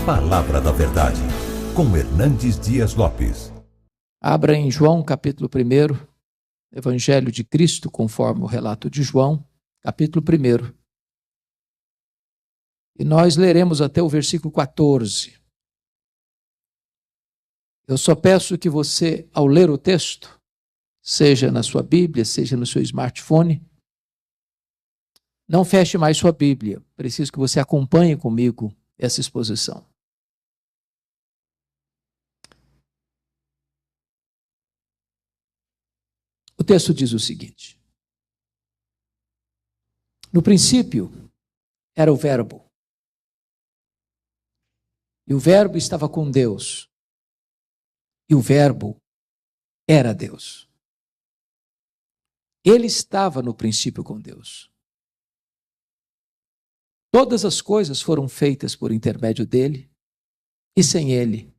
Palavra da Verdade, com Hernandes Dias Lopes. Abra em João, capítulo 1, Evangelho de Cristo, conforme o relato de João, capítulo 1. E nós leremos até o versículo 14. Eu só peço que você, ao ler o texto, seja na sua Bíblia, seja no seu smartphone, não feche mais sua Bíblia. Preciso que você acompanhe comigo essa exposição. O texto diz o seguinte: no princípio era o Verbo, e o Verbo estava com Deus, e o Verbo era Deus. Ele estava no princípio com Deus. Todas as coisas foram feitas por intermédio dele, e sem ele,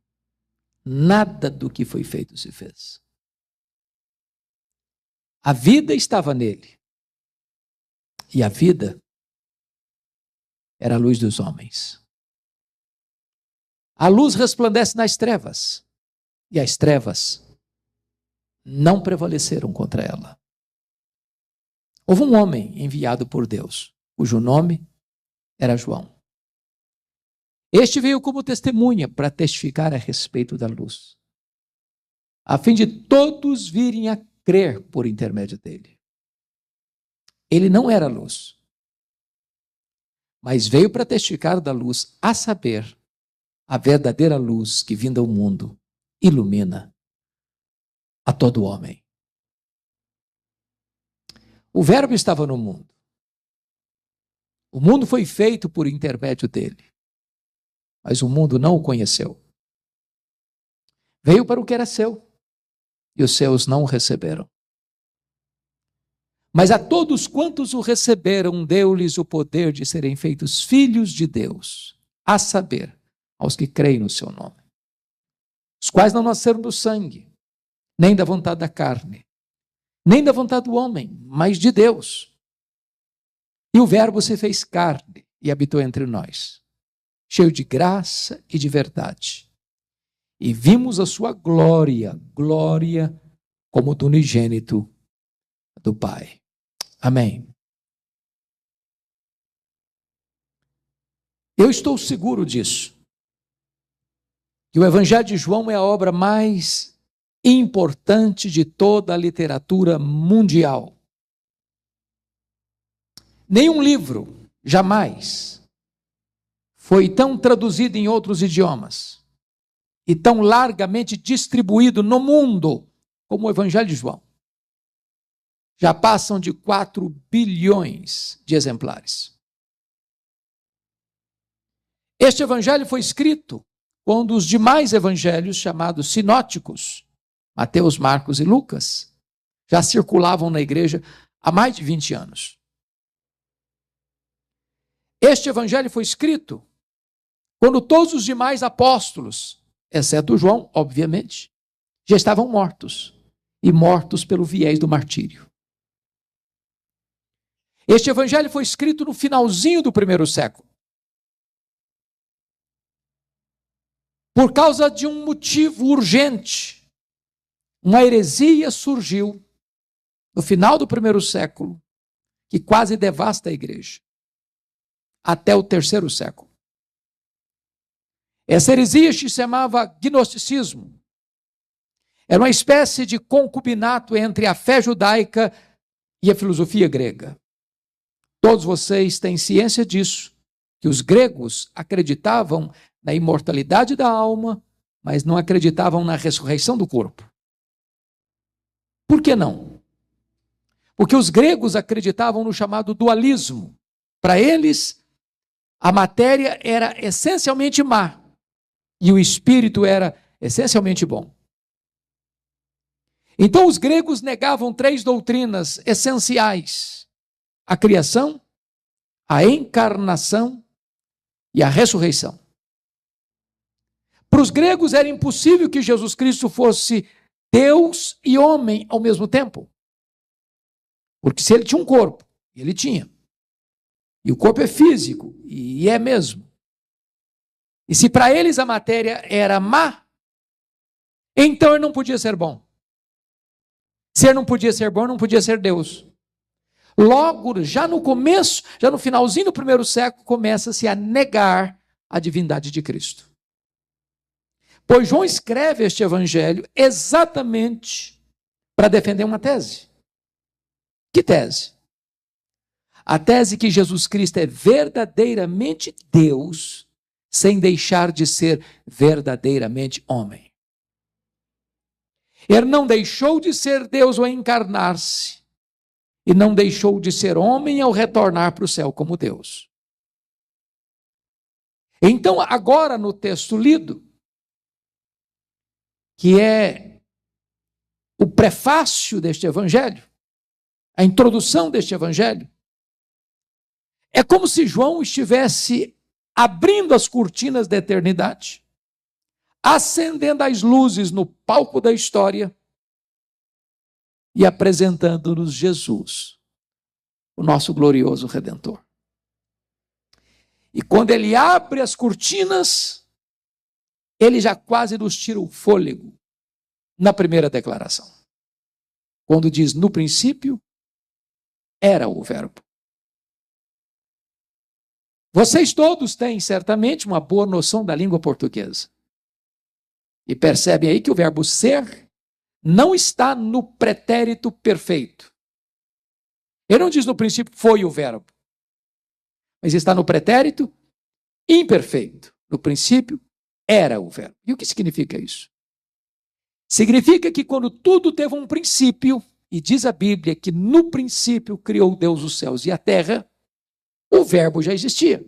nada do que foi feito se fez. A vida estava nele, e a vida era a luz dos homens. A luz resplandece nas trevas, e as trevas não prevaleceram contra ela. Houve um homem enviado por Deus, cujo nome era João. Este veio como testemunha para testificar a respeito da luz, a fim de todos virem a crer por intermédio dele. Ele não era luz, mas veio para testificar da luz, a saber, a verdadeira luz que, vinda ao mundo, ilumina a todo homem. O Verbo estava no mundo. O mundo foi feito por intermédio dele, mas o mundo não o conheceu. Veio para o que era seu, e os seus não o receberam. Mas a todos quantos o receberam, deu-lhes o poder de serem feitos filhos de Deus, a saber, aos que creem no seu nome, os quais não nasceram do sangue, nem da vontade da carne, nem da vontade do homem, mas de Deus. E o Verbo se fez carne e habitou entre nós, cheio de graça e de verdade. E vimos a sua glória, glória como do unigênito do Pai. Amém. Eu estou seguro disso, que o Evangelho de João é a obra mais importante de toda a literatura mundial. Nenhum livro, jamais, foi tão traduzido em outros idiomas e tão largamente distribuído no mundo como o Evangelho de João. Já passam de 4 bilhões de exemplares. Este evangelho foi escrito quando os demais evangelhos, chamados sinóticos, Mateus, Marcos e Lucas, já circulavam na igreja há mais de 20 anos. Este evangelho foi escrito quando todos os demais apóstolos, exceto João, obviamente, já estavam mortos, e mortos pelo viés do martírio. Este evangelho foi escrito no finalzinho do 1º século. Por causa de um motivo urgente. Uma heresia surgiu no final do 1º século, que quase devasta a igreja, até o 3º século. Essa heresia se chamava gnosticismo. Era uma espécie de concubinato entre a fé judaica e a filosofia grega. Todos vocês têm ciência disso, que os gregos acreditavam na imortalidade da alma, mas não acreditavam na ressurreição do corpo. Por que não? Porque os gregos acreditavam no chamado dualismo. Para eles, a matéria era essencialmente má e o espírito era essencialmente bom. Então os gregos negavam 3 doutrinas essenciais: a criação, a encarnação e a ressurreição. Para os gregos era impossível que Jesus Cristo fosse Deus e homem ao mesmo tempo. Porque se ele tinha um corpo, ele tinha. E o corpo é físico, e é mesmo. E se para eles a matéria era má, então ele não podia ser bom. Se ele não podia ser bom, não podia ser Deus. Logo, já no começo, já no finalzinho do primeiro século, começa-se a negar a divindade de Cristo. Pois João escreve este evangelho exatamente para defender uma tese. Que tese? A tese que Jesus Cristo é verdadeiramente Deus, sem deixar de ser verdadeiramente homem. Ele não deixou de ser Deus ao encarnar-se, e não deixou de ser homem ao retornar para o céu como Deus. Então, agora no texto lido, que é o prefácio deste evangelho, a introdução deste evangelho, é como se João estivesse abrindo as cortinas da eternidade, acendendo as luzes no palco da história e apresentando-nos Jesus, o nosso glorioso Redentor. E quando ele abre as cortinas, ele já quase nos tira o fôlego na primeira declaração. Quando diz, no princípio, era o Verbo. Vocês todos têm, certamente, uma boa noção da língua portuguesa. E percebem aí que o verbo ser não está no pretérito perfeito. Ele não diz no princípio foi o verbo, mas está no pretérito imperfeito. No princípio era o verbo. E o que significa isso? Significa que quando tudo teve um princípio, e diz a Bíblia que no princípio criou Deus os céus e a terra, o verbo já existia.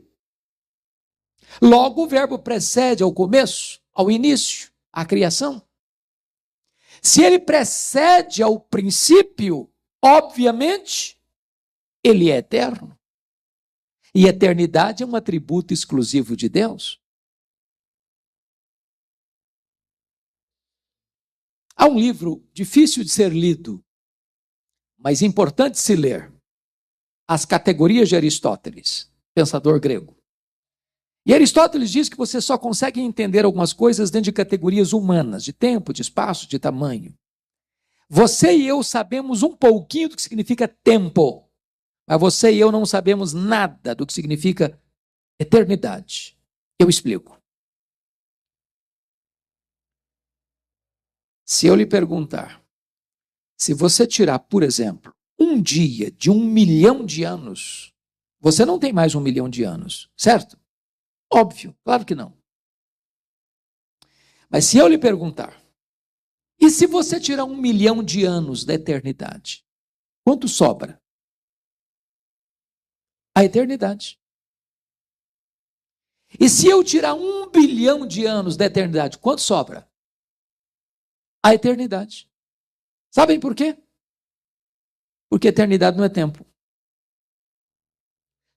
Logo, o verbo precede ao começo, ao início, à criação. Se ele precede ao princípio, obviamente, ele é eterno. E eternidade é um atributo exclusivo de Deus. Há um livro difícil de ser lido, mas importante de se ler. As Categorias de Aristóteles, pensador grego. E Aristóteles diz que você só consegue entender algumas coisas dentro de categorias humanas, de tempo, de espaço, de tamanho. Você e eu sabemos um pouquinho do que significa tempo, mas você e eu não sabemos nada do que significa eternidade. Eu explico. Se eu lhe perguntar, se você tirar, por exemplo, um dia de 1 milhão de anos, você não tem mais 1 milhão de anos, certo? Óbvio, claro que não. Mas se eu lhe perguntar, e se você tirar 1 milhão de anos da eternidade, quanto sobra? A eternidade. E se eu tirar 1 bilhão de anos da eternidade, quanto sobra? A eternidade. Sabem por quê? Porque eternidade não é tempo.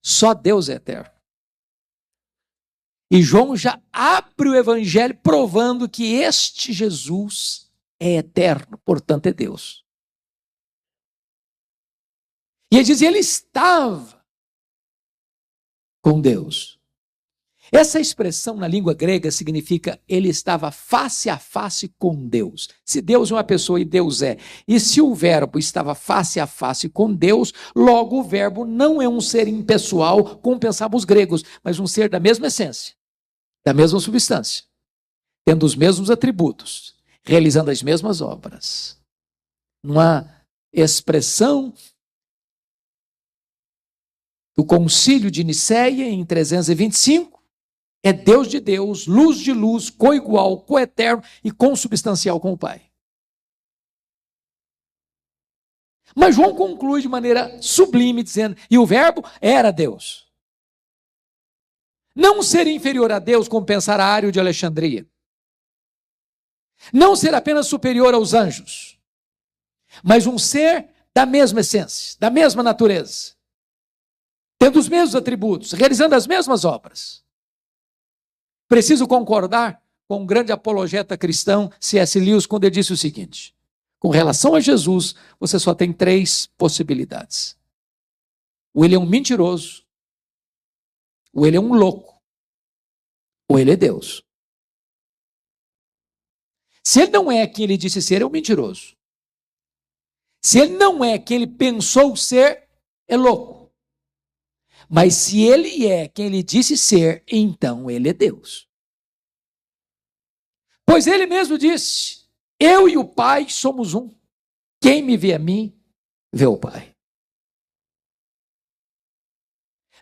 Só Deus é eterno. E João já abre o evangelho provando que este Jesus é eterno, portanto é Deus. E ele diz, ele estava com Deus. Essa expressão na língua grega significa ele estava face a face com Deus. Se Deus é uma pessoa e Deus é, e se o verbo estava face a face com Deus, logo o verbo não é um ser impessoal, como pensavam os gregos, mas um ser da mesma essência, da mesma substância, tendo os mesmos atributos, realizando as mesmas obras. Uma expressão do Concílio de Nicéia, em 325, é Deus de Deus, luz de luz, coigual, coeterno e consubstancial com o Pai. Mas João conclui de maneira sublime, dizendo, e o verbo era Deus. Não ser inferior a Deus, como pensar Ario de Alexandria. Não ser apenas superior aos anjos, mas um ser da mesma essência, da mesma natureza, tendo os mesmos atributos, realizando as mesmas obras. Preciso concordar com um grande apologeta cristão, C.S. Lewis, quando ele disse o seguinte, com relação a Jesus, você só tem 3 possibilidades. Ou ele é um mentiroso, ou ele é um louco, ou ele é Deus. Se ele não é quem ele disse ser, é um mentiroso. Se ele não é quem ele pensou ser, é louco. Mas se ele é quem ele disse ser, então ele é Deus. Pois ele mesmo disse: eu e o Pai somos um. Quem me vê a mim, vê o Pai.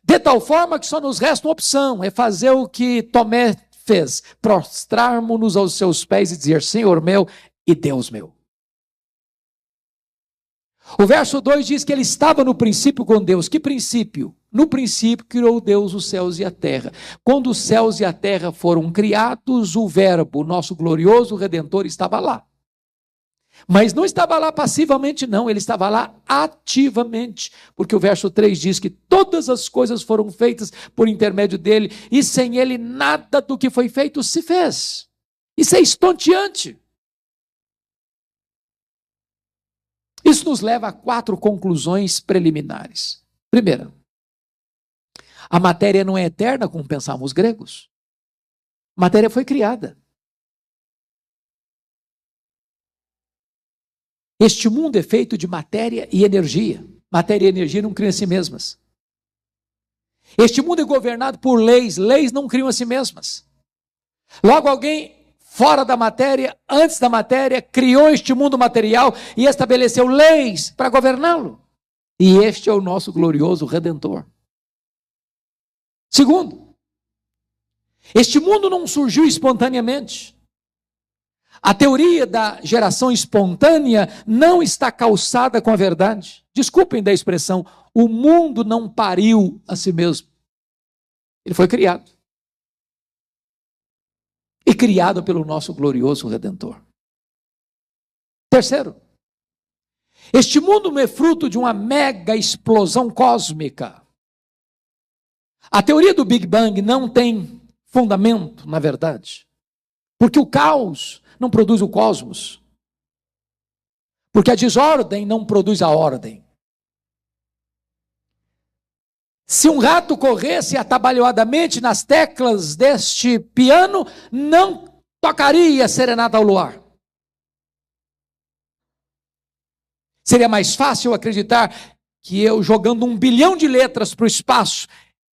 De tal forma que só nos resta uma opção, é fazer o que Tomé fez, prostrarmos-nos aos seus pés e dizer: Senhor meu e Deus meu. O verso 2 diz que ele estava no princípio com Deus. Que princípio? No princípio criou Deus os céus e a terra. Quando os céus e a terra foram criados, o verbo, o nosso glorioso Redentor, estava lá. Mas não estava lá passivamente, não, ele estava lá ativamente, porque o verso 3 diz que todas as coisas foram feitas por intermédio dele, e sem ele nada do que foi feito se fez. Isso é estonteante. Isso nos leva a 4 conclusões preliminares. Primeira, a matéria não é eterna, como pensavam os gregos. A matéria foi criada. Este mundo é feito de matéria e energia. Matéria e energia não criam a si mesmas. Este mundo é governado por leis. Leis não criam a si mesmas. Logo, alguém fora da matéria, antes da matéria, criou este mundo material e estabeleceu leis para governá-lo. E este é o nosso glorioso Redentor. Segundo, este mundo não surgiu espontaneamente. A teoria da geração espontânea não está calçada com a verdade. Desculpem da expressão, o mundo não pariu a si mesmo. Ele foi criado. E criado pelo nosso glorioso Redentor. Terceiro, este mundo não é fruto de uma mega explosão cósmica. A teoria do Big Bang não tem fundamento, na verdade. Porque o caos não produz o cosmos. Porque a desordem não produz a ordem. Se um rato corresse atabalhoadamente nas teclas deste piano, não tocaria Serenata ao Luar. Seria mais fácil acreditar que eu, jogando 1 bilhão de letras para o espaço,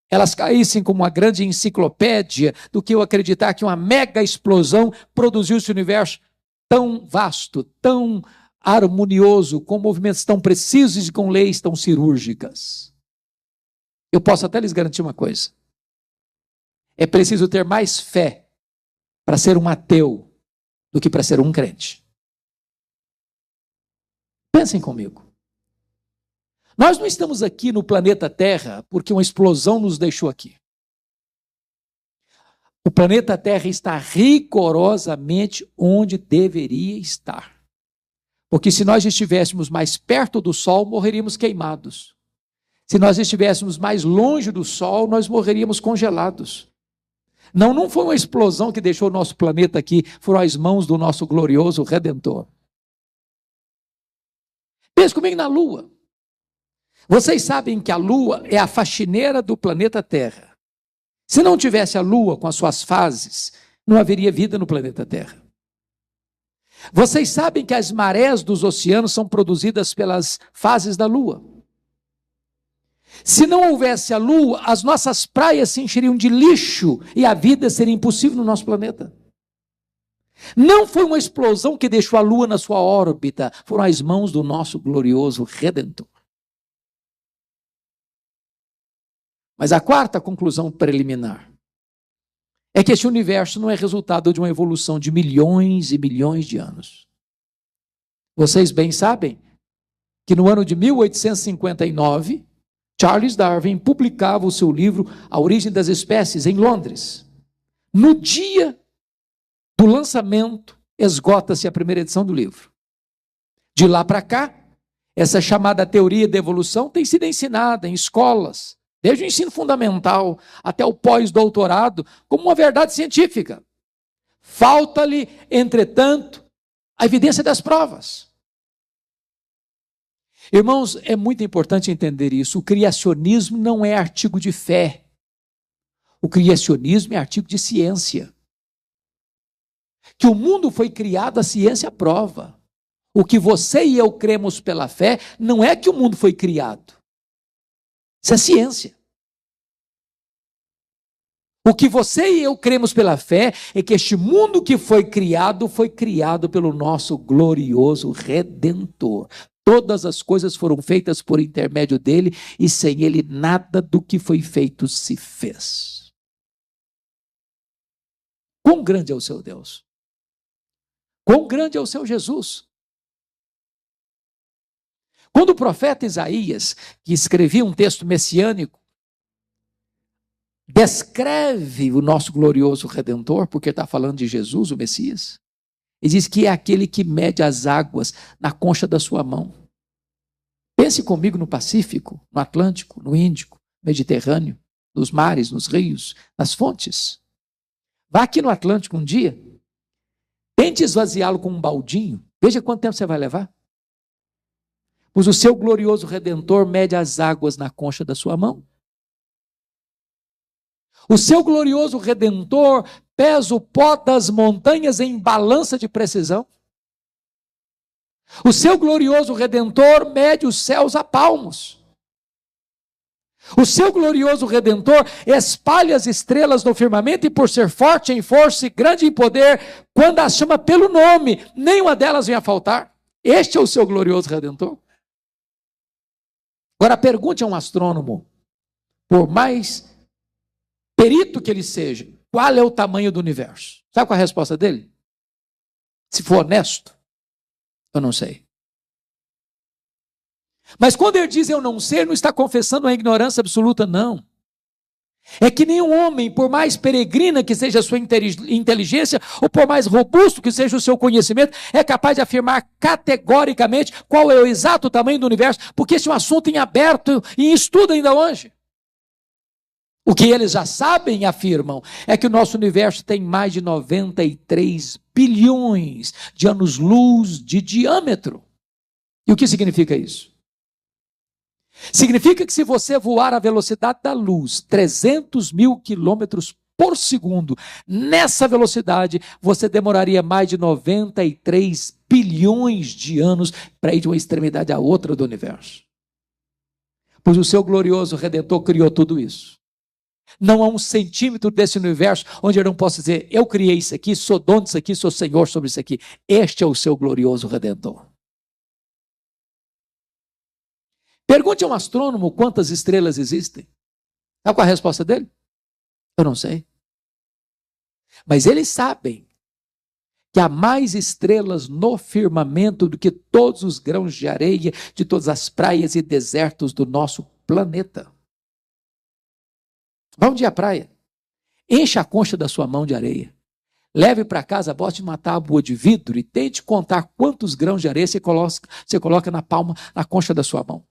elas caíssem como uma grande enciclopédia, do que eu acreditar que uma mega explosão produziu esse universo tão vasto, tão harmonioso, com movimentos tão precisos e com leis tão cirúrgicas. Eu posso até lhes garantir uma coisa. É preciso ter mais fé para ser um ateu do que para ser um crente. Pensem comigo. Nós não estamos aqui no planeta Terra porque uma explosão nos deixou aqui. O planeta Terra está rigorosamente onde deveria estar. Porque se nós estivéssemos mais perto do Sol, morreríamos queimados. Se nós estivéssemos mais longe do Sol, nós morreríamos congelados. Não foi uma explosão que deixou o nosso planeta aqui, foram as mãos do nosso glorioso Redentor. Pense comigo na Lua. Vocês sabem que a Lua é a faxineira do planeta Terra. Se não tivesse a Lua com as suas fases, não haveria vida no planeta Terra. Vocês sabem que as marés dos oceanos são produzidas pelas fases da Lua. Se não houvesse a Lua, as nossas praias se encheriam de lixo e a vida seria impossível no nosso planeta. Não foi uma explosão que deixou a Lua na sua órbita, foram as mãos do nosso glorioso Redentor. Mas a 4ª conclusão preliminar é que este universo não é resultado de uma evolução de milhões e milhões de anos. Vocês bem sabem que no ano de 1859, Charles Darwin publicava o seu livro A Origem das Espécies em Londres. No dia do lançamento, esgota-se a primeira edição do livro. De lá para cá, essa chamada teoria da evolução tem sido ensinada em escolas, desde o ensino fundamental até o pós-doutorado, como uma verdade científica. Falta-lhe, entretanto, a evidência das provas. Irmãos, é muito importante entender isso. O criacionismo não é artigo de fé. O criacionismo é artigo de ciência. Que o mundo foi criado, a ciência prova. O que você e eu cremos pela fé não é que o mundo foi criado. Isso é ciência. O que você e eu cremos pela fé é que este mundo que foi criado pelo nosso glorioso Redentor. Todas as coisas foram feitas por intermédio dele e sem ele nada do que foi feito se fez. Quão grande é o seu Deus? Quão grande é o seu Jesus? Quando o profeta Isaías, que escrevia um texto messiânico, descreve o nosso glorioso Redentor, porque está falando de Jesus, o Messias, e diz que é aquele que mede as águas na concha da sua mão. Pense comigo no Pacífico, no Atlântico, no Índico, no Mediterrâneo, nos mares, nos rios, nas fontes. Vá aqui no Atlântico um dia, tente esvaziá-lo com um baldinho, veja quanto tempo você vai levar. Pois o seu glorioso Redentor mede as águas na concha da sua mão. O seu glorioso Redentor pesa o pó das montanhas em balança de precisão. O seu glorioso Redentor mede os céus a palmos. O seu glorioso Redentor espalha as estrelas no firmamento e por ser forte em força e grande em poder, quando as chama pelo nome, nenhuma delas vem a faltar. Este é o seu glorioso Redentor. Agora pergunte a um astrônomo, por mais perito que ele seja, qual é o tamanho do universo? Sabe qual é a resposta dele? Se for honesto, eu não sei. Mas quando ele diz eu não sei, ele não está confessando uma ignorância absoluta, não. É que nenhum homem, por mais peregrina que seja a sua inteligência, ou por mais robusto que seja o seu conhecimento, é capaz de afirmar categoricamente qual é o exato tamanho do universo, porque esse é um assunto em aberto e em estudo ainda hoje. O que eles já sabem e afirmam é que o nosso universo tem mais de 93 bilhões de anos-luz de diâmetro. E o que significa isso? Significa que se você voar à velocidade da luz, 300 mil quilômetros por segundo, nessa velocidade, você demoraria mais de 93 bilhões de anos para ir de uma extremidade à outra do universo. Pois o seu glorioso Redentor criou tudo isso. Não há um centímetro desse universo onde eu não posso dizer, eu criei isso aqui, sou dono disso aqui, sou senhor sobre isso aqui. Este é o seu glorioso Redentor. Pergunte a um astrônomo quantas estrelas existem. Sabe qual é a resposta dele? Eu não sei. Mas eles sabem que há mais estrelas no firmamento do que todos os grãos de areia de todas as praias e desertos do nosso planeta. Vá um dia à praia, encha a concha da sua mão de areia, leve para casa, bote uma tábua de vidro e tente contar quantos grãos de areia você coloca na palma, na concha da sua mão.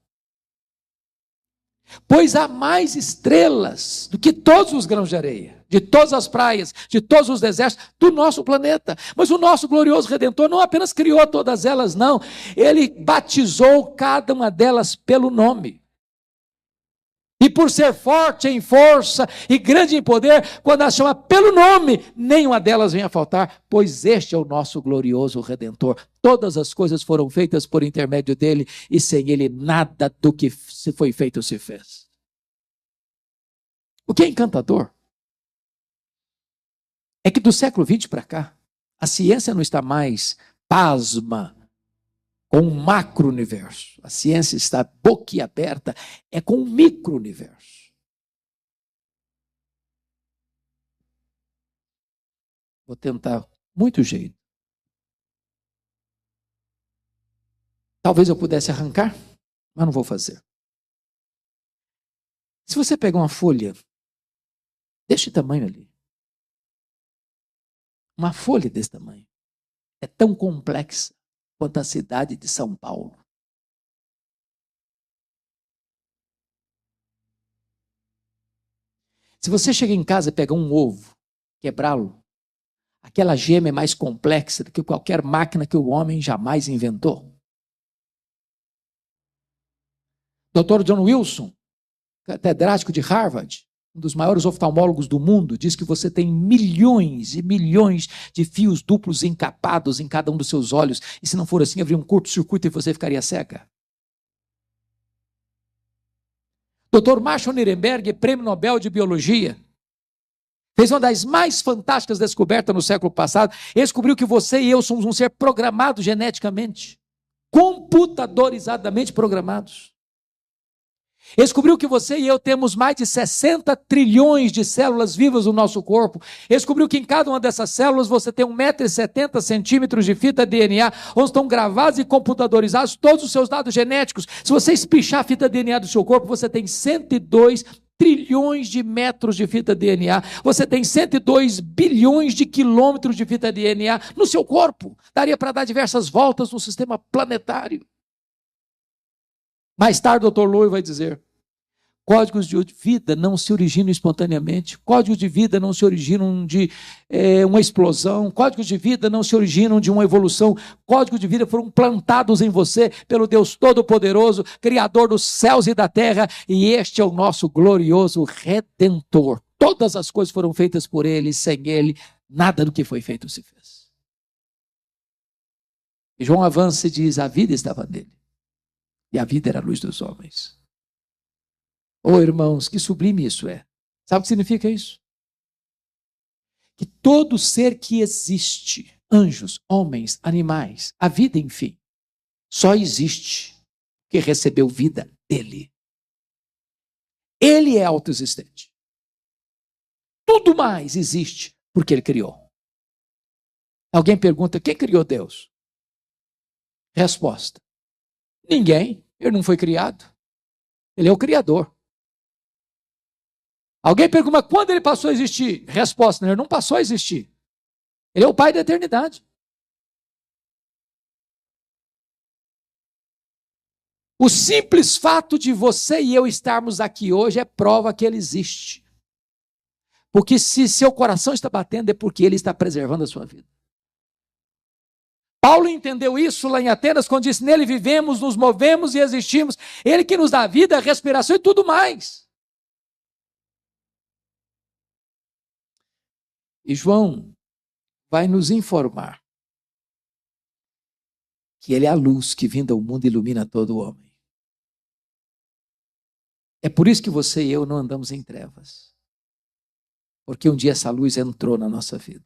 Pois há mais estrelas do que todos os grãos de areia, de todas as praias, de todos os desertos do nosso planeta. Mas o nosso glorioso Redentor não apenas criou todas elas, não. Ele batizou cada uma delas pelo nome. E por ser forte em força e grande em poder, quando as chama pelo nome, nenhuma delas vem a faltar, pois este é o nosso glorioso Redentor. Todas as coisas foram feitas por intermédio dele, e sem ele nada do que se foi feito se fez. O que é encantador é que do século XX para cá, a ciência não está mais pasma com um macro-universo. A ciência está boquiaberta, é com um micro-universo. Vou tentar muito jeito. Talvez eu pudesse arrancar, mas não vou fazer. Se você pegar uma folha deste tamanho ali, uma folha desse tamanho, é tão complexa quanto a cidade de São Paulo. Se você chegar em casa e pegar um ovo, quebrá-lo, aquela gema é mais complexa do que qualquer máquina que o homem jamais inventou. Dr. John Wilson, catedrático de Harvard, um dos maiores oftalmólogos do mundo, diz que você tem milhões e milhões de fios duplos encapados em cada um dos seus olhos, e se não for assim, haveria um curto-circuito e você ficaria cega. Dr. Marshall Nirenberg, prêmio Nobel de Biologia, fez uma das mais fantásticas descobertas no século passado. Ele descobriu que você e eu somos um ser programado geneticamente, computadorizadamente programados. Ele descobriu que você e eu temos mais de 60 trilhões de células vivas no nosso corpo. Ele descobriu que em cada uma dessas células você tem 1,70 m de fita DNA, onde estão gravados e computadorizados todos os seus dados genéticos. Se você espichar a fita DNA do seu corpo, você tem 102 trilhões de metros de fita DNA. Você tem 102 bilhões de quilômetros de fita DNA no seu corpo. Daria para dar diversas voltas no sistema planetário. Mais tarde o Dr. Lowe vai dizer: códigos de vida não se originam espontaneamente, códigos de vida não se originam de uma explosão, códigos de vida não se originam de uma evolução, códigos de vida foram plantados em você pelo Deus Todo-Poderoso, Criador dos céus e da terra, e este é o nosso glorioso Redentor. Todas as coisas foram feitas por Ele, sem Ele, nada do que foi feito se fez. E João avança e diz: a vida estava nele. E a vida era a luz dos homens. Oh, irmãos, que sublime isso é. Sabe o que significa isso? Que todo ser que existe, anjos, homens, animais, a vida, enfim, só existe porque recebeu vida dele. Ele é autoexistente. Tudo mais existe porque ele criou. Alguém pergunta: quem criou Deus? Resposta: ninguém. Ele não foi criado. Ele é o Criador. Alguém pergunta: mas quando ele passou a existir? Resposta: ele não passou a existir. Ele é o Pai da eternidade. O simples fato de você e eu estarmos aqui hoje é prova que ele existe. Porque se seu coração está batendo, é porque ele está preservando a sua vida. Paulo entendeu isso lá em Atenas, quando disse: nele vivemos, nos movemos e existimos. Ele que nos dá vida, respiração e tudo mais. E João vai nos informar que ele é a luz que vinda ao mundo ilumina todo o homem. É por isso que você e eu não andamos em trevas. Porque um dia essa luz entrou na nossa vida.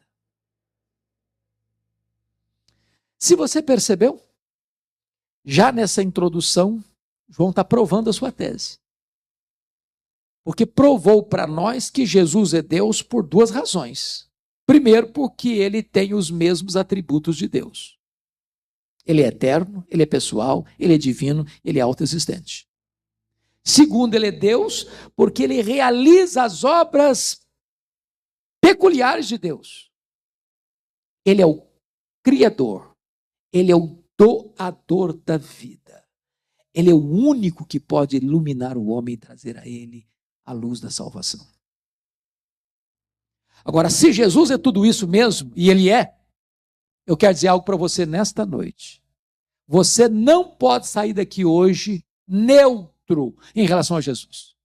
Se você percebeu, já nessa introdução, João está provando a sua tese. Porque provou para nós que Jesus é Deus por duas razões. Primeiro, porque ele tem os mesmos atributos de Deus. Ele é eterno, ele é pessoal, ele é divino, ele é autoexistente. Segundo, ele é Deus porque ele realiza as obras peculiares de Deus. Ele é o Criador. Ele é o doador da vida. Ele é o único que pode iluminar o homem e trazer a ele a luz da salvação. Agora, se Jesus é tudo isso mesmo, e ele é, eu quero dizer algo para você nesta noite. Você não pode sair daqui hoje neutro em relação a Jesus.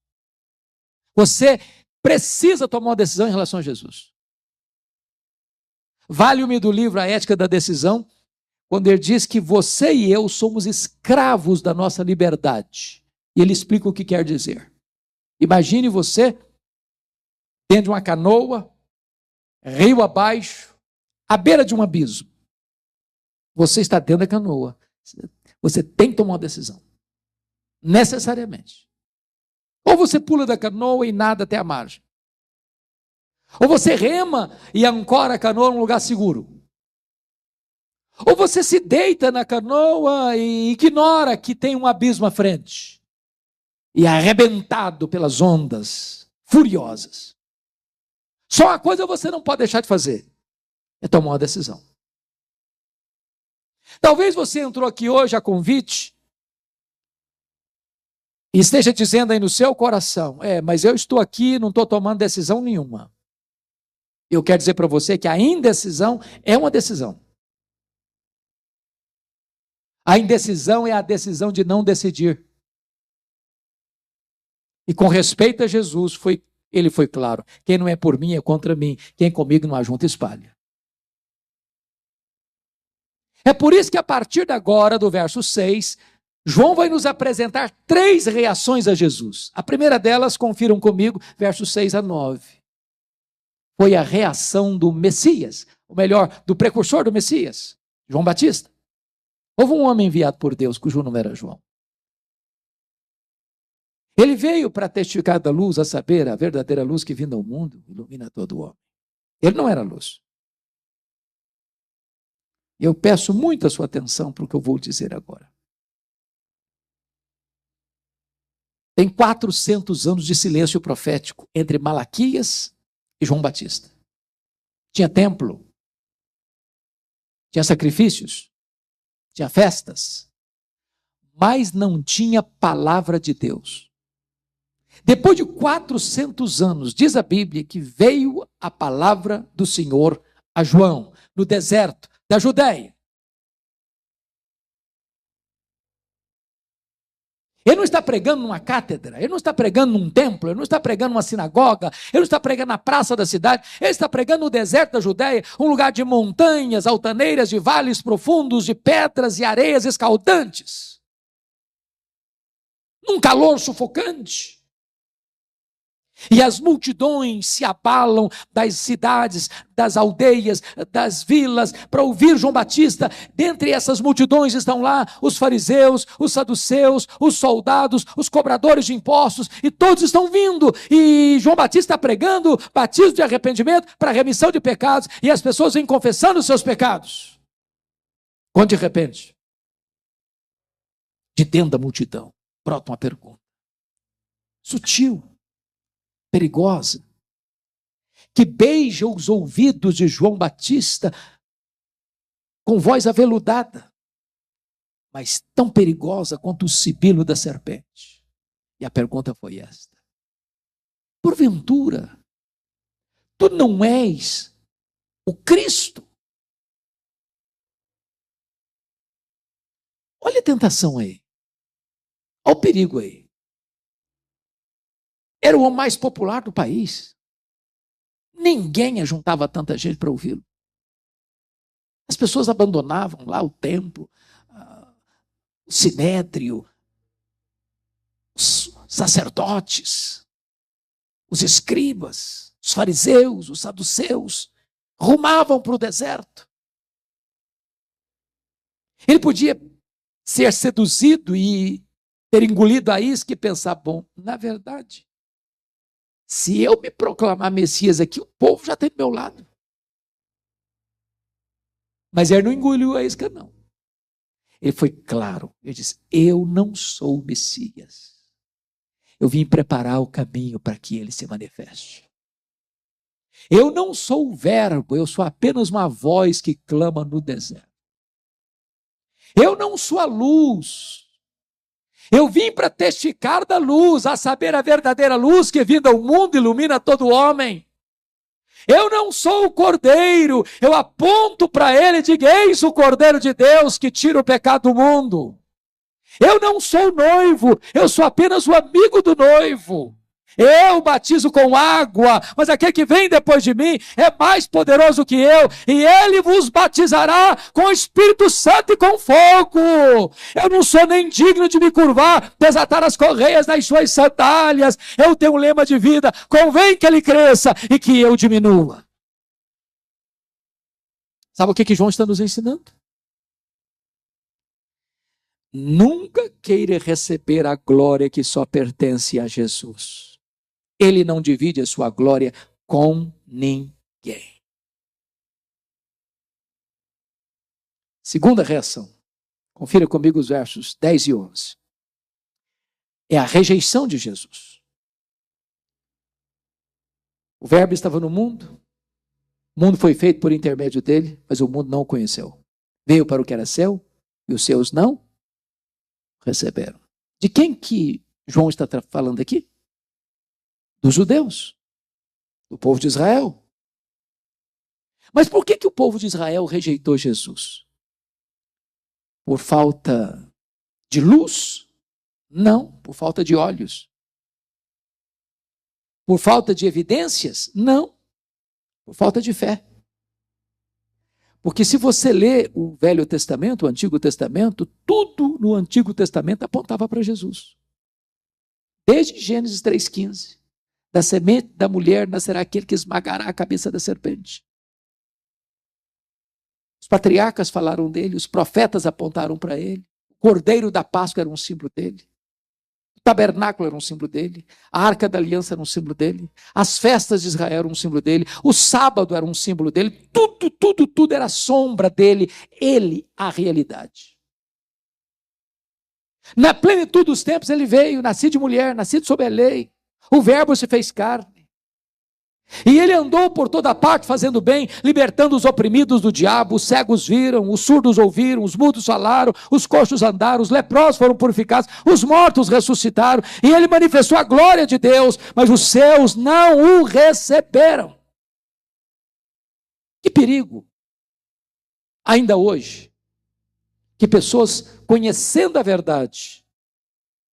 Você precisa tomar uma decisão em relação a Jesus. Vale-me do livro A Ética da Decisão, quando ele diz que você e eu somos escravos da nossa liberdade. E ele explica o que quer dizer. Imagine você dentro de uma canoa, rio abaixo, à beira de um abismo. Você está dentro da canoa. Você tem que tomar uma decisão. Necessariamente. Ou você pula da canoa e nada até a margem. Ou você rema e ancora a canoa num lugar seguro. Ou você se deita na canoa e ignora que tem um abismo à frente. E é arrebentado pelas ondas furiosas. Só uma coisa você não pode deixar de fazer. É tomar uma decisão. Talvez você entrou aqui hoje a convite e esteja dizendo aí no seu coração: mas eu estou aqui e não estou tomando decisão nenhuma. Eu quero dizer para você que a indecisão é uma decisão. A indecisão é a decisão de não decidir. E com respeito a Jesus, foi Ele foi claro: quem não é por mim é contra mim, quem comigo não ajunta espalha. É por isso que a partir de agora, do verso 6, João vai nos apresentar 3 reações a Jesus. A primeira delas, confiram comigo, versos 6 a 9. Foi a reação do Messias, ou melhor, do precursor do Messias, João Batista. Houve um homem enviado por Deus, cujo nome era João. Ele veio para testificar da luz, a saber, a verdadeira luz que vindo ao mundo ilumina todo homem. Ele não era luz. Eu peço muito a sua atenção para o que eu vou dizer agora. Tem 400 anos de silêncio profético entre Malaquias e João Batista. Tinha templo, tinha sacrifícios, tinha festas, mas não tinha palavra de Deus. Depois de 400 anos, diz a Bíblia que veio a palavra do Senhor a João, no deserto da Judéia. Ele não está pregando numa cátedra, ele não está pregando num templo, ele não está pregando numa sinagoga, ele não está pregando na praça da cidade, ele está pregando no deserto da Judéia, um lugar de montanhas, altaneiras, de vales profundos, de pedras e areias escaldantes. Num calor sufocante. E as multidões se abalam das cidades, das aldeias, das vilas, para ouvir João Batista. Dentre essas multidões estão lá os fariseus, os saduceus, os soldados, os cobradores de impostos, e todos estão vindo. E João Batista está pregando batismo de arrependimento para remissão de pecados, e as pessoas vêm confessando os seus pecados. Quando de repente, de dentro da multidão, brota uma pergunta. Sutil. Perigosa, que beija os ouvidos de João Batista com voz aveludada, mas tão perigosa quanto o sibilo da serpente. E a pergunta foi esta: porventura, tu não és o Cristo? Olha a tentação aí, olha o perigo aí. Era o homem mais popular do país. Ninguém ajuntava tanta gente para ouvi-lo. As pessoas abandonavam lá o templo, o sinédrio, os sacerdotes, os escribas, os fariseus, os saduceus, rumavam para o deserto. Ele podia ser seduzido e ter engolido a isca e pensar: bom, na verdade, se eu me proclamar Messias aqui, o povo já está do meu lado. Mas ele não engoliu a isca, não. Ele foi claro. Ele disse: eu não sou o Messias. Eu vim preparar o caminho para que ele se manifeste. Eu não sou o verbo, eu sou apenas uma voz que clama no deserto. Eu não sou a luz. Eu vim para testificar da luz, a saber, a verdadeira luz que vindo ao mundo ilumina todo homem. Eu não sou o cordeiro, eu aponto para ele e digo: eis o cordeiro de Deus que tira o pecado do mundo. Eu não sou o noivo, eu sou apenas o amigo do noivo. Eu batizo com água, mas aquele que vem depois de mim é mais poderoso que eu, e ele vos batizará com o Espírito Santo e com fogo. Eu não sou nem digno de me curvar, desatar as correias das suas sandálias. Eu tenho um lema de vida: convém que ele cresça e que eu diminua. Sabe o que João está nos ensinando? Nunca queira receber a glória que só pertence a Jesus. Ele não divide a sua glória com ninguém. Segunda reação. Confira comigo os versos 10 e 11. É a rejeição de Jesus. O verbo estava no mundo. O mundo foi feito por intermédio dele, mas o mundo não o conheceu. Veio para o que era seu e os seus não receberam. De quem que João está falando aqui? Dos judeus, do povo de Israel. Mas por que o povo de Israel rejeitou Jesus? Por falta de luz? Não, por falta de olhos. Por falta de evidências? Não. Por falta de fé. Porque se você lê o Velho Testamento, o Antigo Testamento, tudo no Antigo Testamento apontava para Jesus. Desde Gênesis 3,15. Da semente da mulher nascerá aquele que esmagará a cabeça da serpente. Os patriarcas falaram dele, os profetas apontaram para ele. O Cordeiro da Páscoa era um símbolo dele. O tabernáculo era um símbolo dele. A Arca da Aliança era um símbolo dele. As festas de Israel eram um símbolo dele. O sábado era um símbolo dele. Tudo era sombra dele. Ele, a realidade. Na plenitude dos tempos ele veio, nascido de mulher, nascido sob a lei. O verbo se fez carne. E ele andou por toda parte fazendo bem, libertando os oprimidos do diabo. Os cegos viram, os surdos ouviram, os mudos falaram, os coxos andaram, os leprosos foram purificados, os mortos ressuscitaram. E ele manifestou a glória de Deus, mas os seus não o receberam. Que perigo! Ainda hoje, que pessoas conhecendo a verdade,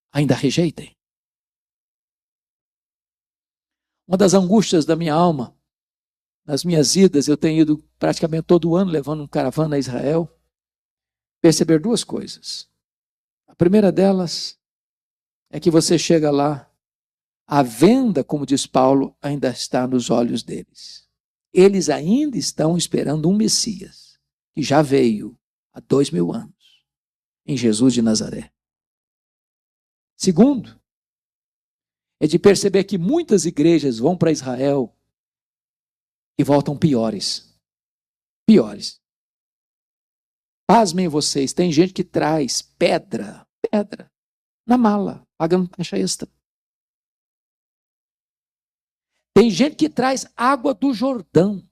ainda rejeitem. Uma das angústias da minha alma, nas minhas idas, eu tenho ido praticamente todo ano levando um caravana a Israel, perceber duas coisas. A primeira delas é que você chega lá, a venda, como diz Paulo, ainda está nos olhos deles. Eles ainda estão esperando um Messias, que já veio há 2000 anos, em Jesus de Nazaré. Segundo, é de perceber que muitas igrejas vão para Israel e voltam piores. Piores. Pasmem vocês, tem gente que traz pedra na mala, pagando taxa extra. Tem gente que traz água do Jordão,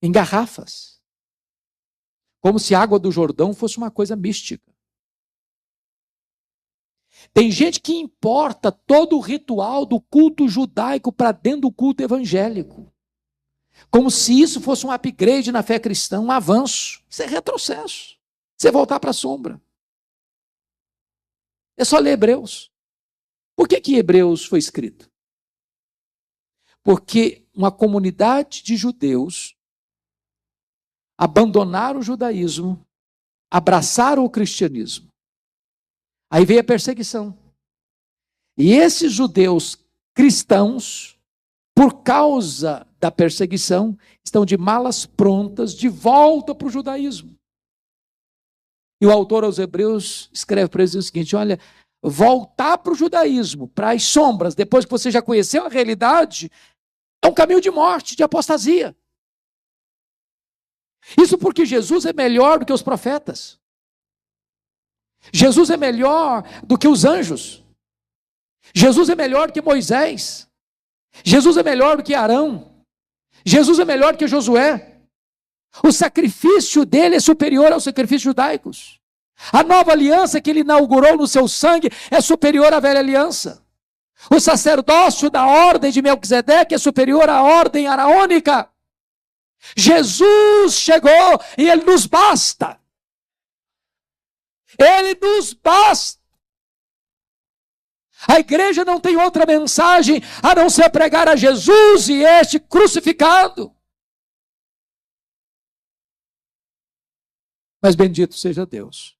em garrafas. Como se a água do Jordão fosse uma coisa mística. Tem gente que importa todo o ritual do culto judaico para dentro do culto evangélico. Como se isso fosse um upgrade na fé cristã, um avanço. Isso é retrocesso. Você voltar para a sombra. É só ler Hebreus. Por que Hebreus foi escrito? Porque uma comunidade de judeus abandonaram o judaísmo, abraçaram o cristianismo. Aí veio a perseguição. E esses judeus cristãos, por causa da perseguição, estão de malas prontas de volta para o judaísmo. E o autor aos Hebreus escreve para eles o seguinte: olha, voltar para o judaísmo, para as sombras, depois que você já conheceu a realidade, é um caminho de morte, de apostasia. Isso porque Jesus é melhor do que os profetas. Jesus é melhor do que os anjos. Jesus é melhor do que Moisés. Jesus é melhor do que Arão. Jesus é melhor do que Josué. O sacrifício dele é superior aos sacrifícios judaicos. A nova aliança que ele inaugurou no seu sangue é superior à velha aliança. O sacerdócio da ordem de Melquisedeque é superior à ordem araônica. Jesus chegou e ele nos basta. Ele nos basta. A igreja não tem outra mensagem a não ser pregar a Jesus e este crucificado. Mas bendito seja Deus.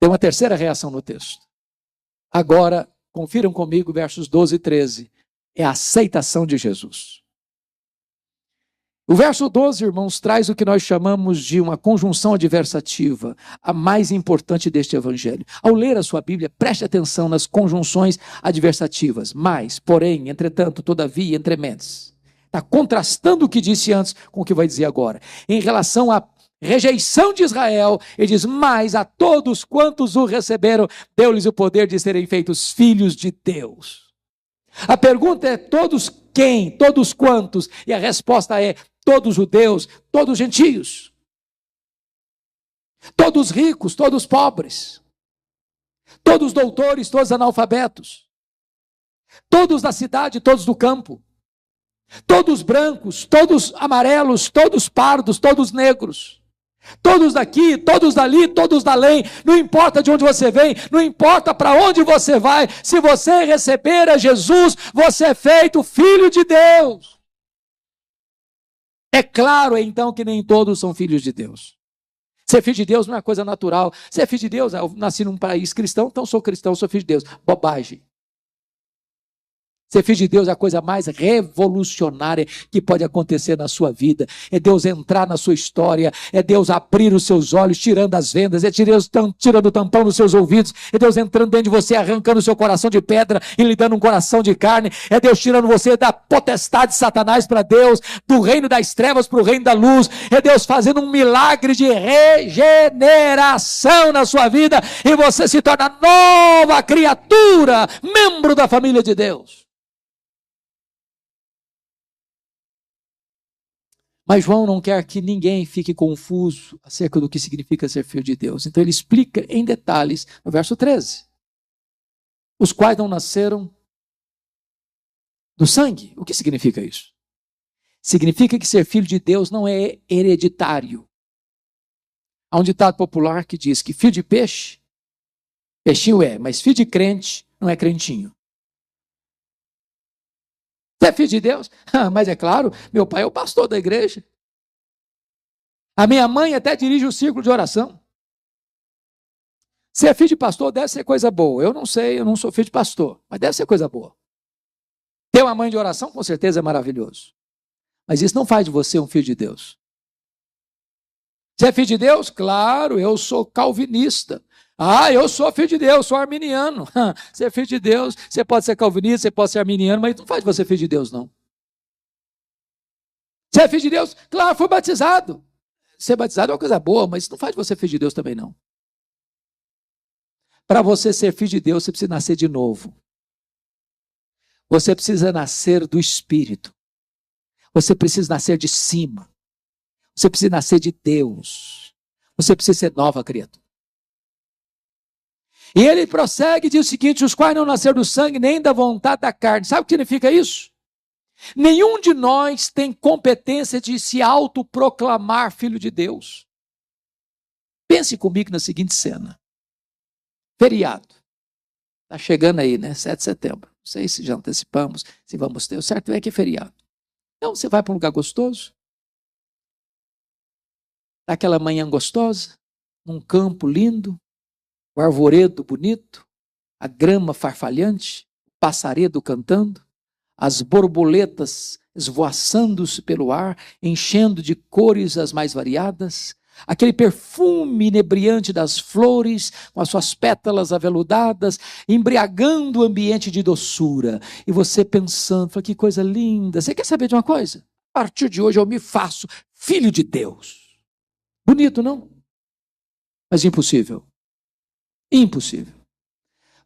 Tem uma terceira reação no texto. Agora, confiram comigo versos 12 e 13. É a aceitação de Jesus. O verso 12, irmãos, traz o que nós chamamos de uma conjunção adversativa, a mais importante deste evangelho. Ao ler a sua Bíblia, preste atenção nas conjunções adversativas. Mas, porém, entretanto, todavia, entrementes. Está contrastando o que disse antes com o que vai dizer agora. Em relação à rejeição de Israel, ele diz: mas a todos quantos o receberam, deu-lhes o poder de serem feitos filhos de Deus. A pergunta é: todos quem? Todos quantos? E a resposta é: todos judeus, todos gentios. Todos ricos, todos pobres. Todos doutores, todos analfabetos. Todos da cidade, todos do campo. Todos brancos, todos amarelos, todos pardos, todos negros. Todos daqui, todos dali, todos dalém, não importa de onde você vem, não importa para onde você vai, se você receber a Jesus, você é feito filho de Deus. É claro, então, que nem todos são filhos de Deus. Ser filho de Deus não é coisa natural. Ser filho de Deus, eu nasci num país cristão, então sou cristão, sou filho de Deus. Bobagem. Ser filho de Deus é a coisa mais revolucionária que pode acontecer na sua vida. É Deus entrar na sua história, é Deus abrir os seus olhos, tirando as vendas, é Deus tirando o tampão dos seus ouvidos, é Deus entrando dentro de você, arrancando o seu coração de pedra e lhe dando um coração de carne, é Deus tirando você da potestade de Satanás para Deus, do reino das trevas para o reino da luz, é Deus fazendo um milagre de regeneração na sua vida e você se torna nova criatura, membro da família de Deus. Mas João não quer que ninguém fique confuso acerca do que significa ser filho de Deus. Então ele explica em detalhes no verso 13. Os quais não nasceram do sangue. O que significa isso? Significa que ser filho de Deus não é hereditário. Há um ditado popular que diz que filho de peixe, peixinho é, mas filho de crente não é crentinho. Você é filho de Deus? Mas é claro, meu pai é o pastor da igreja. A minha mãe até dirige o círculo de oração. Ser filho de pastor deve ser coisa boa. Eu não sei, eu não sou filho de pastor, mas deve ser coisa boa. Ter uma mãe de oração, com certeza é maravilhoso. Mas isso não faz de você um filho de Deus. Você é filho de Deus? Claro, eu sou calvinista. Eu sou filho de Deus, sou arminiano. Você é filho de Deus, você pode ser calvinista, você pode ser arminiano, mas não faz de você filho de Deus, não. Você é filho de Deus? Claro, foi batizado. Ser batizado é uma coisa boa, mas não faz de você filho de Deus também, não. Para você ser filho de Deus, você precisa nascer de novo. Você precisa nascer do Espírito. Você precisa nascer de cima. Você precisa nascer de Deus. Você precisa ser nova criatura. E ele prossegue e diz o seguinte: os quais não nasceram do sangue nem da vontade da carne. Sabe o que significa isso? Nenhum de nós tem competência de se autoproclamar filho de Deus. Pense comigo na seguinte cena. Feriado. Está chegando aí, né? 7 de setembro. Não sei se já antecipamos, se vamos ter. O certo é que é feriado. Então você vai para um lugar gostoso. Daquela manhã gostosa, num campo lindo, o arvoredo bonito, a grama farfalhante, o passaredo cantando, as borboletas esvoaçando-se pelo ar, enchendo de cores as mais variadas, aquele perfume inebriante das flores, com as suas pétalas aveludadas, embriagando o ambiente de doçura. E você pensando, que coisa linda. Você quer saber de uma coisa? A partir de hoje eu me faço filho de Deus. Bonito, não? Mas impossível. Impossível.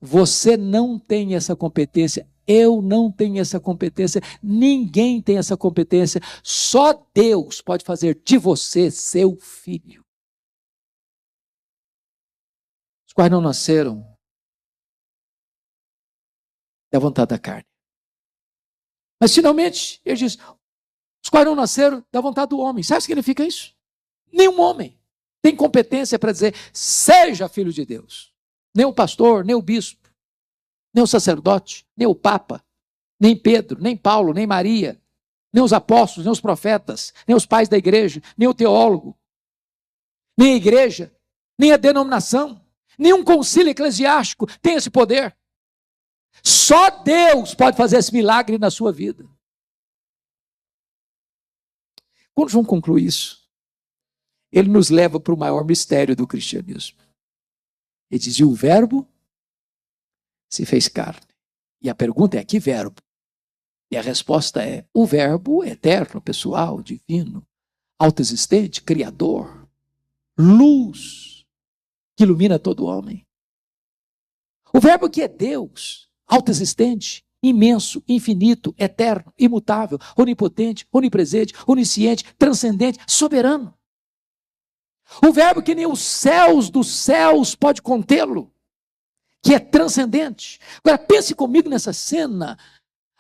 Você não tem essa competência, eu não tenho essa competência, ninguém tem essa competência, só Deus pode fazer de você seu filho. Os quais não nasceram da vontade da carne. Mas finalmente, ele diz, os quais não nasceram da vontade do homem. Sabe o que significa isso? Nenhum homem tem competência para dizer, seja filho de Deus. Nem o pastor, nem o bispo, nem o sacerdote, nem o papa, nem Pedro, nem Paulo, nem Maria, nem os apóstolos, nem os profetas, nem os pais da igreja, nem o teólogo, nem a igreja, nem a denominação, nenhum concílio eclesiástico tem esse poder. Só Deus pode fazer esse milagre na sua vida. Quando João conclui isso, ele nos leva para o maior mistério do cristianismo. Ele diz, e o verbo se fez carne. E a pergunta é, que verbo? E a resposta é, o verbo eterno, pessoal, divino, autoexistente, criador, luz, que ilumina todo homem. O verbo que é Deus, autoexistente, imenso, infinito, eterno, imutável, onipotente, onipresente, onisciente, transcendente, soberano. O verbo que nem os céus dos céus pode contê-lo, que é transcendente. Agora pense comigo nessa cena.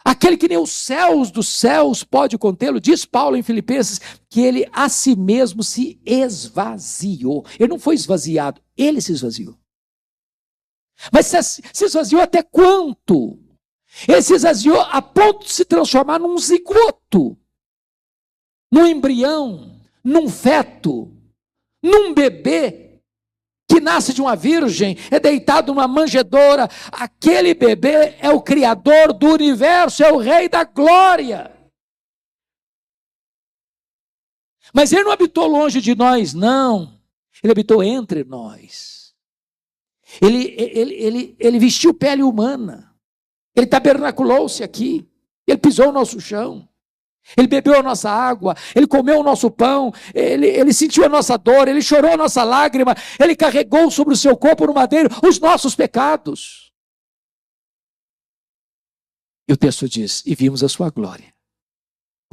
Aquele que nem os céus dos céus pode contê-lo, diz Paulo em Filipenses, que ele a si mesmo se esvaziou. Ele não foi esvaziado, ele se esvaziou. Mas se esvaziou até quanto? Ele se esvaziou a ponto de se transformar num zigoto, num embrião, num feto, num bebê que nasce de uma virgem, é deitado numa manjedoura. Aquele bebê é o Criador do universo, é o Rei da glória. Mas ele não habitou longe de nós, não. Ele habitou entre nós. Ele vestiu pele humana. Ele tabernaculou-se aqui. Ele pisou o nosso chão. Ele bebeu a nossa água, ele comeu o nosso pão, ele sentiu a nossa dor, ele chorou a nossa lágrima, ele carregou sobre o seu corpo no madeiro os nossos pecados. E o texto diz, e vimos a sua glória.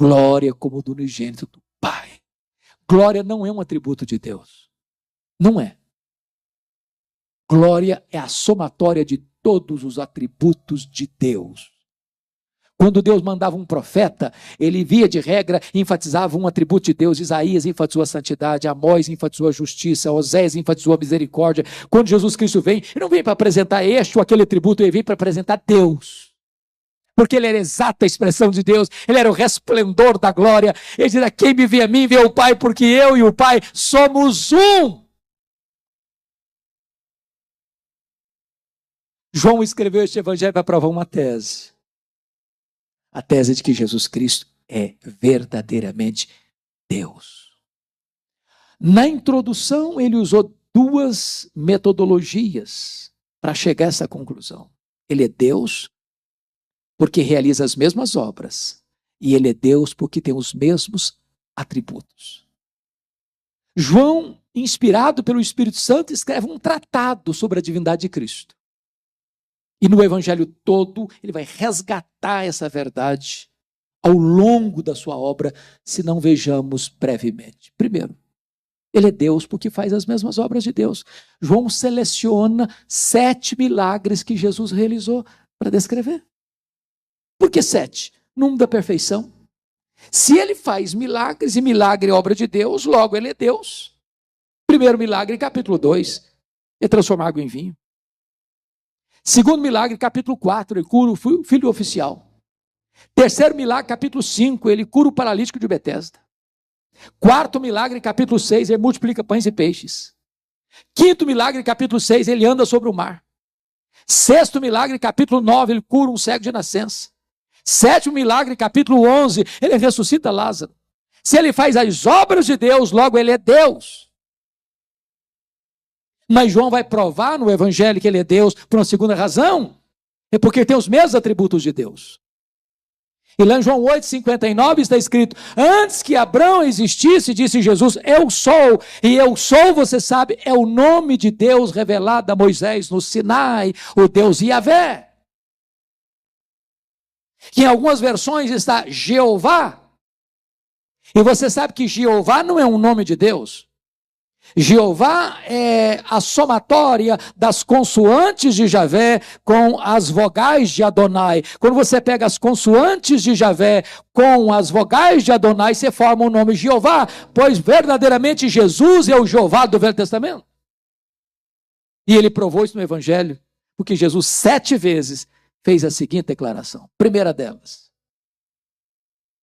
Glória como do unigênito do Pai. Glória não é um atributo de Deus. Não é. Glória é a somatória de todos os atributos de Deus. Quando Deus mandava um profeta, ele via de regra, enfatizava um atributo de Deus. Isaías enfatizou a santidade, Amós enfatizou a justiça, Osés enfatizou a misericórdia. Quando Jesus Cristo vem, ele não vem para apresentar este ou aquele atributo, ele vem para apresentar Deus. Porque ele era a exata expressão de Deus, ele era o resplendor da glória. Ele diz, quem me vê a mim, vê o Pai, porque eu e o Pai somos um. João escreveu este evangelho para provar uma tese. A tese de que Jesus Cristo é verdadeiramente Deus. Na introdução, ele usou duas metodologias para chegar a essa conclusão. Ele é Deus porque realiza as mesmas obras. E ele é Deus porque tem os mesmos atributos. João, inspirado pelo Espírito Santo, escreve um tratado sobre a divindade de Cristo. E no evangelho todo, ele vai resgatar essa verdade ao longo da sua obra, se não vejamos brevemente. Primeiro, ele é Deus porque faz as mesmas obras de Deus. João seleciona 7 milagres que Jesus realizou para descrever. Por que 7? Número da perfeição. Se ele faz milagres, e milagre é obra de Deus, logo ele é Deus. Primeiro milagre, capítulo 2, é transformar água em vinho. Segundo milagre, capítulo 4, ele cura o filho oficial. Terceiro milagre, capítulo 5, ele cura o paralítico de Betesda. Quarto milagre, capítulo 6, ele multiplica pães e peixes. Quinto milagre, capítulo 6, ele anda sobre o mar. Sexto milagre, capítulo 9, ele cura um cego de nascença. Sétimo milagre, capítulo 11, ele ressuscita Lázaro. Se ele faz as obras de Deus, logo ele é Deus. Mas João vai provar no evangelho que ele é Deus por uma segunda razão. É porque ele tem os mesmos atributos de Deus. E lá em João 8,59 está escrito, antes que Abraão existisse, disse Jesus, eu sou. E eu sou, você sabe, é o nome de Deus revelado a Moisés no Sinai, o Deus Yahvé. Que em algumas versões está Jeová. E você sabe que Jeová não é um nome de Deus. Jeová é a somatória das consoantes de Javé com as vogais de Adonai. Quando você pega as consoantes de Javé com as vogais de Adonai, você forma o nome Jeová, pois verdadeiramente Jesus é o Jeová do Velho Testamento. E ele provou isso no Evangelho, porque Jesus 7 vezes fez a seguinte declaração. Primeira delas,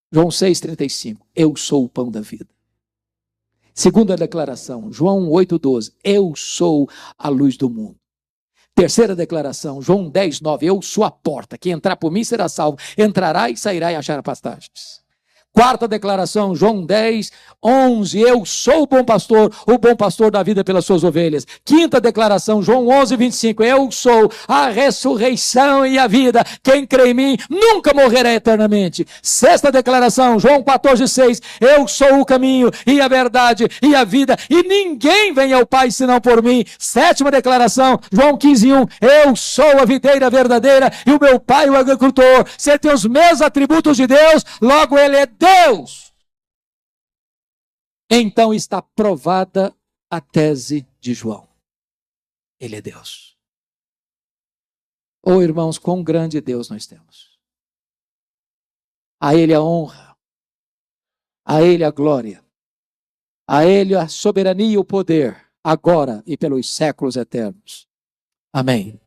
João 6,35, eu sou o pão da vida. Segunda declaração, João 8,12, eu sou a luz do mundo. Terceira declaração, João 10,9, eu sou a porta, quem entrar por mim será salvo, entrará e sairá e achará pastagens. Quarta declaração, João 10:11, eu sou o bom pastor da vida pelas suas ovelhas. Quinta declaração, João 11:25, eu sou a ressurreição e a vida. Quem crê em mim nunca morrerá eternamente. Sexta declaração, João 14:6, eu sou o caminho e a verdade e a vida e ninguém vem ao Pai senão por mim. Sétima declaração, João 15:1, eu sou a videira verdadeira e o meu Pai o agricultor. Se ele tem os mesmos atributos de Deus, logo ele é Deus. Então está provada a tese de João. Ele é Deus. Oh, irmãos, quão grande Deus nós temos. A Ele a honra, a Ele a glória, a Ele a soberania e o poder, agora e pelos séculos eternos. Amém.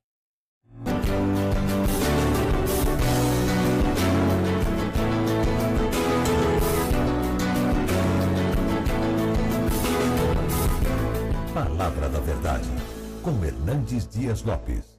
Palavra da Verdade, com Hernandes Dias Lopes.